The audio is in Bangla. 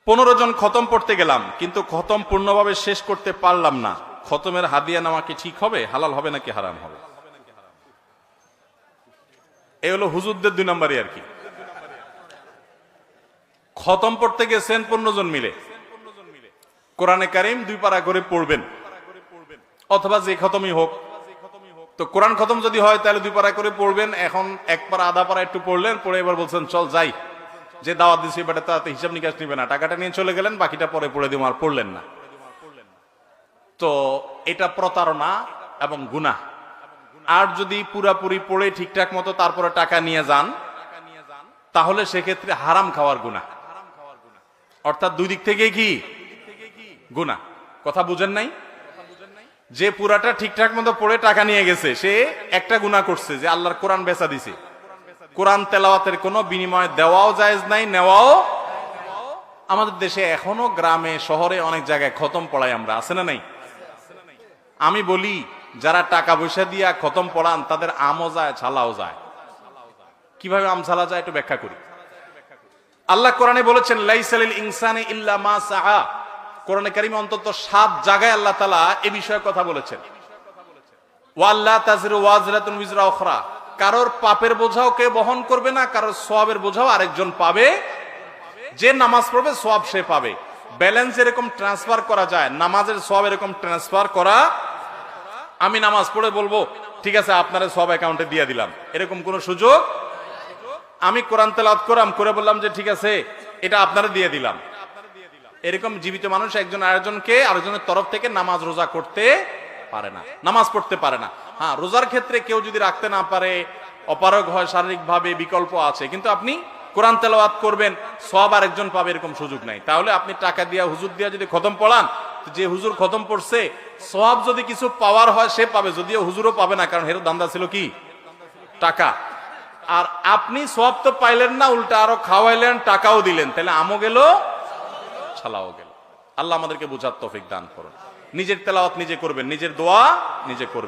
15 জন খতম পড়তে গেলাম, কিন্তু খতম পূর্ণভাবে শেষ করতে পারলাম না। খতমের হাদিয়া নেওয়া কি ঠিক হবে, হালাল হবে নাকি হারাম হবে? এই হলো হুজুরদের 2 নম্বরই আর কি। খতম পড়তে গেছেন 15 জন মিলে, কোরআনে কারিম 2 পারা করে পড়বেন, অথবা যে খতমই হোক। তো কোরআন খতম যদি হয় তাহলে 2 পারা করে পড়বেন। এখন 1 পারা আধা পারা একটু পড়লেন, পড়ে এবার বলছেন চল যাই, যে দাওয়াত দিছি বেটা তাতে হিসাব নিকাশ নিবে না, টাকাটা নিয়ে চলে গেলেন, বাকিটা পরে পড়ে দিব, আর পড়লেন না। তো এটা প্রতারণা এবং গুনাহ। আর যদি পুরাপুরি পড়ে ঠিকঠাক মতো তারপরে টাকা নিয়ে যান, তাহলে সেক্ষেত্রে হারাম খাওয়ার গুনাহ। অর্থাৎ 2 দিক থেকে কি গুনাহ। কথা বুঝেন নাই? যে পুরাটা ঠিকঠাক মতো পড়ে টাকা নিয়ে গেছে, সে একটা গুনাহ করছে, যে আল্লাহর কোরআন বেচা দিছে। কোরআন তেলাওয়াতের কোনো বিনিময় দেওয়াও জায়েজ নাই, নেওয়াও। আমাদের দেশে এখনো গ্রামে শহরে অনেক জায়গায় খতম পড়াই আমরা, আছে না নাই? আমি বলি, যারা টাকা পয়সা দিয়া খতম পড়ান তাদের আমও যায় ছালাও যায়। কিভাবে আম ছালা যায় একটু ব্যাখ্যা করি। আল্লাহ কোরআনে বলেছেন লাইসালিল ইনসানি ইল্লা মা সাআ। কোরআনে কারিমে অন্তত 7 জায়গায় আল্লাহ তাআলা এই বিষয়ে কথা বলেছেন। ওয়াল্লা তাযিরু ওয়াজরাতুন উযরা উখরা। কারোর পাপের বোঝাও কে বহন করবে না, কারোর সওয়াবের বোঝাও আরেকজন পাবে। যে নামাজ পড়বে সওয়াব সে পাবে। ব্যালেন্স এরকম ট্রান্সফার করা যায়, নামাজের সওয়াব এরকম ট্রান্সফার করা। আমি নামাজ পড়ে বলবো ঠিক আছে আপনারা সওয়াব অ্যাকাউন্টে দিয়ে দিলাম, এরকম কোন সুযোগ। আমি কোরআন তেলাওয়াত করলাম, করে বললাম যে ঠিক আছে এটা আপনারা দিয়ে দিলাম। এরকম জীবিত মানুষ একজন আরেকজনকে আরেকজনের তরফ থেকে নামাজ রোজা করতে পারে না, নামাজ পড়তে পারে না। হ্যাঁ, রোজার ক্ষেত্রে কেউ যদি রাখতে না পারে, অপারগ হয় শারীরিকভাবে, বিকল্প আছে। কিন্তু আপনি কোরআন তেলাওয়াত করবেন, সওয়াব আরেকজন পাবে, এরকম সুযোগ নাই। তাহলে আপনি টাকা দিয়া হুজুর দিয়া যদি খতম পড়ান, যে হুজুর খতম পড়ছে সওয়াব যদি কিছু পাওয়ার হয় সে পাবে, যদিও হুজুরও পাবে না, কারণ হের দান্দা ছিল কি টাকা। আর আপনি সওয়াব তো পাইলেন না, উল্টা আরো খাওয়াইলেন, টাকাও দিলেন, তাহলে আমও গেল ছালাও গেল। আল্লাহ আমাদেরকে বুঝার তৌফিক দান করুন। নিজের তেলাওয়াত নিজে করবেন, নিজের দোয়া নিজে করবেন।